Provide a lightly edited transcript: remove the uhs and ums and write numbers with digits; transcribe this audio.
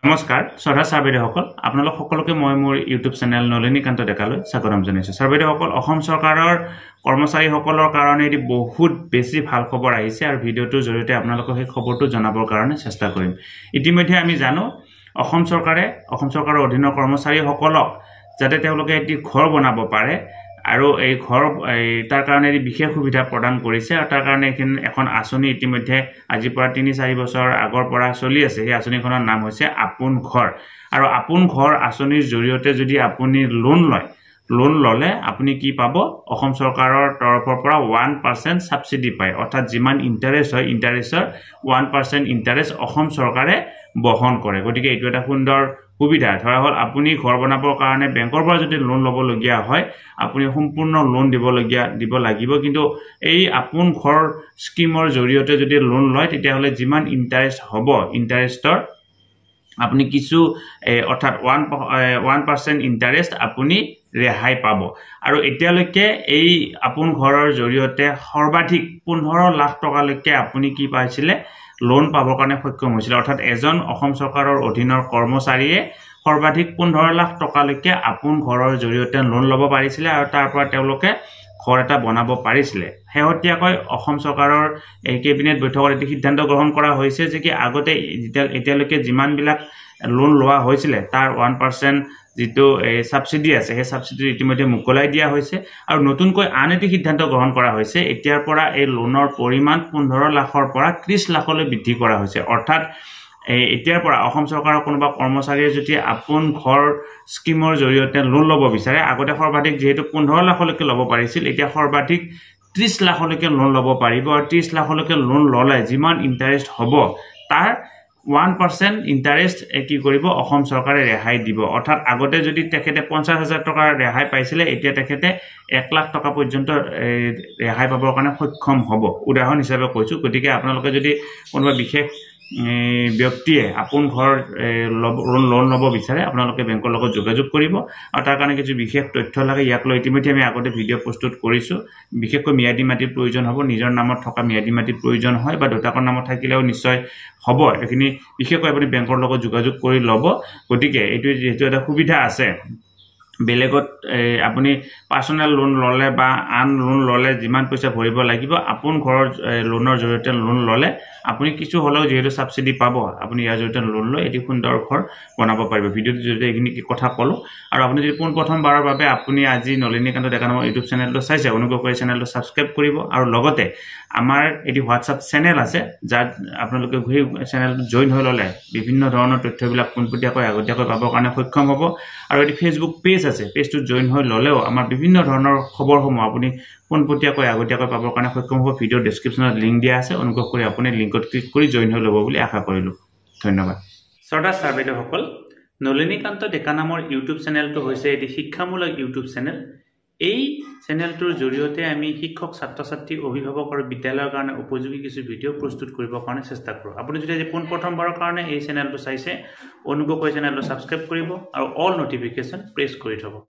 নমস্কাৰ শ্ৰদ্ধা ছাৰবেদেউসকল আপোনালোক সকলোকে মই মোৰ ইউটিউব চেনেল নলিনীকান্ত ডেকালৈ স্বাগতম জনাইছোঁ। ছাৰবেদেউসকল অসম চৰকাৰৰ কৰ্মচাৰীসকলৰ কাৰণে এটি বহুত বেছি ভাল খবৰ আহিছে আৰু ভিডিঅ'টোৰ জৰিয়তে আপোনালোকক সেই খবৰটো জনাবৰ কাৰণে চেষ্টা কৰিম। ইতিমধ্যে আমি জানো অসম চৰকাৰৰ অধীনৰ কৰ্মচাৰীসকলক যাতে তেওঁলোকে এটি ঘৰ বনাব পাৰে আৰু এই ঘৰ তাৰ কাৰণে বিশেষ সুবিধা প্ৰদান কৰিছে আৰু তাৰ কাৰণে এখন আঁচনি ইতিমধ্যে আজিৰ পৰা ৩-৪ বছৰ আগৰ পৰা চলি আছে। এই আঁচনিখনৰ নাম হৈছে আপোন ঘৰ আৰু আপোন ঘৰ আঁচনিৰ জৰিয়তে যদি আপুনি লোন ললে আপুনি কি পাব? অসম চৰকাৰৰ তৰফৰ পৰা 1% সাবসিডি পায়, অৰ্থাৎ যিমান ইন্টাৰেষ্ট হয় ইন্টাৰেষ্টৰ 1% ইন্টাৰেষ্ট অসম চৰকাৰে বহন কৰে। গতিকে এইটো এটা সুন্দৰ সুবিধা। ধৰা হল আপুনি ঘৰ বনাবৰ কাৰণে বেংকৰ পৰা যদি লোন ল'বলগীয়া হয় আপুনি সম্পূৰ্ণ লোন দিব লাগিব, কিন্তু এই আপোন ঘৰ স্কিমৰ জৰিয়তে যদি লোন লয় তেতিয়াহ'লে যিমান ইন্টাৰেষ্ট হ'ব ইন্টাৰেষ্টৰ আপুনি কিছু অৰ্থাৎ 1% ইন্টাৰেষ্ট আপুনি ৰেহাই পাব। আৰু এতিয়ালৈকে এই আপোন ঘৰৰ জৰিয়তে সৰ্বাধিক 15 লাখ টকালৈকে আপুনি কি পাইছিলে? লোন পাবৰ কাৰণে সক্ষম হৈছিল। অৰ্থাৎ এজন অসম চৰকাৰৰ অধীনৰ কৰ্মচাৰীয়ে সৰ্বাধিক 15 লাখ টকালৈকে আপোন ঘৰৰ জৰিয়তে লোন ল'ব পাৰিছিলে আৰু তাৰ পৰা তেওঁলোকে ঘৰ এটা বনাব পাৰিছিলে। শেহতীয়াকৈ অসম চৰকাৰৰ এই কেবিনেট বৈঠকত এটি সিদ্ধান্ত গ্ৰহণ কৰা হৈছে যে কি আগতে এতিয়ালৈকে যিমানবিলাক লোন লোৱা হৈছিলে তাৰ 1% যিটো সাবসিডি আছে সেই সাবসিডি ইতিমধ্যে মুকলাই দিয়া হৈছে আৰু নতুনকৈ আন এটি সিদ্ধান্ত গ্ৰহণ কৰা হৈছে। এতিয়াৰ পৰা এই লোনৰ পৰিমাণ 15 লাখৰ পৰা 30 লাখলৈ বৃদ্ধি কৰা হৈছে। অৰ্থাৎ এতিয়াৰ পৰা অসম চৰকাৰৰ কোনোবা কৰ্মচাৰীয়ে যদি আপোন ঘৰ স্কিমৰ জৰিয়তে লোন ল'ব বিচাৰে, আগতে সৰ্বাধিক যিহেতু 15 লাখলৈকে ল'ব পাৰিছিল, এতিয়া সৰ্বাধিক 30 লাখলৈকে লোন ল'ব পাৰিব আৰু 30 লাখলৈকে লোন ল'লে যিমান ইন্টাৰেষ্ট হ'ব তাৰ 1% ইন্টাৰেষ্ট কি কৰিব? অসম চৰকাৰে ৰেহাই দিব। অৰ্থাৎ আগতে যদি তেখেতে 50,000 টকাৰ ৰেহাই পাইছিলে এতিয়া তেখেতে 1 লাখ টকা পৰ্যন্ত ৰেহাই পাবৰ কাৰণে সক্ষম হ'ব। উদাহৰণ হিচাপে কৈছোঁ। গতিকে আপোনালোকে যদি কোনোবা বিশেষ ব্যক্তিয়ে আপোন ঘৰ লোন ল'ব বিচাৰে আপোনালোকে বেংকৰ লগত যোগাযোগ কৰিব আৰু তাৰ কাৰণে কিছু বিশেষ তথ্য লাগে। ইয়াক লৈ ইতিমধ্যে আমি আগতে ভিডিঅ' প্ৰস্তুত কৰিছোঁ। বিশেষকৈ ম্যাদী মাটিৰ প্ৰয়োজন হ'ব, নিজৰ নামত থকা ম্যাদী মাটিৰ প্ৰয়োজন হয় বা দেউতাকৰ নামত থাকিলেও নিশ্চয় হ'ব। এইখিনি বিশেষকৈ আপুনি বেংকৰ লগত যোগাযোগ কৰি ল'ব। গতিকে এইটো যেহেতু এটা সুবিধা আছে, বেলেগত আপুনি পাৰ্সোনেল লোন ল'লে বা আন লোন ল'লে যিমান পইচা ভৰিব লাগিব, আপোন ঘৰৰ লোনৰ জৰিয়তে লোন ল'লে আপুনি কিছু হ'লেও যিহেতু সাবসিডি পাব, আপুনি ইয়াৰ জৰিয়তে লোন লৈ এটি সুন্দৰ ঘৰ বনাব পাৰিব। ভিডিঅ'টোৰ জৰিয়তে এইখিনি কথা ক'লোঁ। আৰু আপুনি যদি পোনপ্ৰথমবাৰৰ বাবে আপুনি আজি নলিনীকান্ত ডেকা নামৰ ইউটিউব চেনেলটো চাইছে, অনুগ্ৰহ কৰি চেনেলটো ছাবস্ক্ৰাইব কৰিব আৰু লগতে আমাৰ এটি হোৱাটছআপ চেনেল আছে যাত আপোনালোকে সেই চেনেলটো জইন হৈ ল'লে বিভিন্ন ধৰণৰ তথ্যবিলাক পোনপটীয়াকৈ আগতীয়াকৈ পাবৰ কাৰণে সক্ষম হ'ব। আৰু এটি ফেচবুক পেজ আছে, পেজটো জইন হৈ ল'লেও আমাৰ বিভিন্ন ধৰণৰ খবৰসমূহ আপুনি পোনপটীয়াকৈ আগতীয়াকৈ পাবৰ কাৰণে সক্ষম হ'ব। ভিডিঅ'ৰ ডেছক্ৰিপশ্যনত লিংক দিয়া আছে, অনুগ্ৰহ কৰি আপুনি লিংকত ক্লিক কৰি জইন হৈ ল'ব বুলি আশা কৰিলোঁ। ধন্যবাদ। শ্ৰদ্ধা ছাৰবেদেউসকল, নলিনীকান্ত ডেকা নামৰ ইউটিউব চেনেলটো হৈছে এটি শিক্ষামূলক ইউটিউব চেনেল। এই চেনেলটোৰ জৰিয়তে আমি শিক্ষক, ছাত্ৰ ছাত্ৰী, অভিভাৱক আৰু বিদ্যালয়ৰ কাৰণে উপযোগী কিছু ভিডিঅ' প্ৰস্তুত কৰিবৰ কাৰণে চেষ্টা কৰোঁ। আপুনি যদি আজি পোনপ্ৰথমবাৰৰ কাৰণে এই চেনেলটো চাইছে অনুগ্ৰহ কৰি চেনেলটো ছাবস্ক্ৰাইব কৰিব আৰু অল নটিফিকেশ্যন প্ৰেছ কৰি থ'ব।